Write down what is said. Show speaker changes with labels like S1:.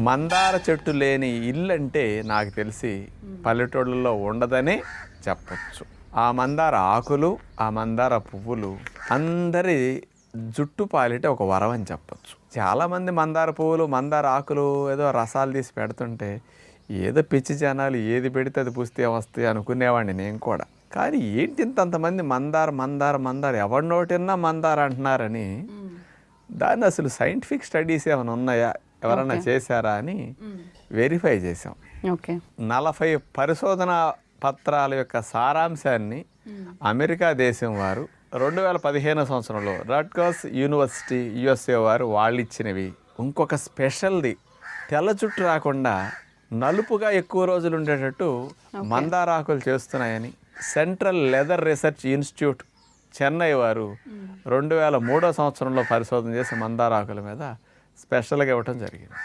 S1: మందార చెట్టు లేని ఇల్లు అంటే నాకు తెలిసి పల్లెటూళ్ళలో ఉండదనే చెప్పచ్చు. ఆ మందార ఆకులు, ఆ మందార పువ్వులు అందరి జుట్టు పాలిట ఒక వరం అని చెప్పచ్చు. చాలామంది మందార పువ్వులు, మందార ఆకులు ఏదో రసాలు తీసి పెడుతుంటే ఏదో పిచ్చి జనాలు ఏది పెడితే అది పుస్తే వస్తాయి అనుకునేవాడిని నేను కూడా. కానీ ఏంటి ఇంతంతమంది మందార మందార మందార ఎవరి నోటిన్నా మందార అంటున్నారని, దాన్ని అసలు సైంటిఫిక్ స్టడీస్ ఏమైనా ఉన్నాయా, ఎవరైనా చేశారా అని వెరిఫై చేసాం. 40 పరిశోధనా పత్రాల యొక్క సారాంశాన్ని అమెరికా దేశం వారు 2015 సంవత్సరంలో రట్గర్స్ యూనివర్సిటీ USA వారు వాళ్ళు ఇచ్చినవి. ఇంకొక స్పెషల్ది తెల్ల చుట్టు రాకుండా నలుపుగా ఎక్కువ రోజులు ఉండేటట్టు మందారాకులు చేస్తున్నాయని central leather research institute Chennai వారు 2003 సంవత్సరంలో పరిశోధన చేసి మందారాకుల మీద స్పెషల్గా ఇవ్వటం జరిగింది.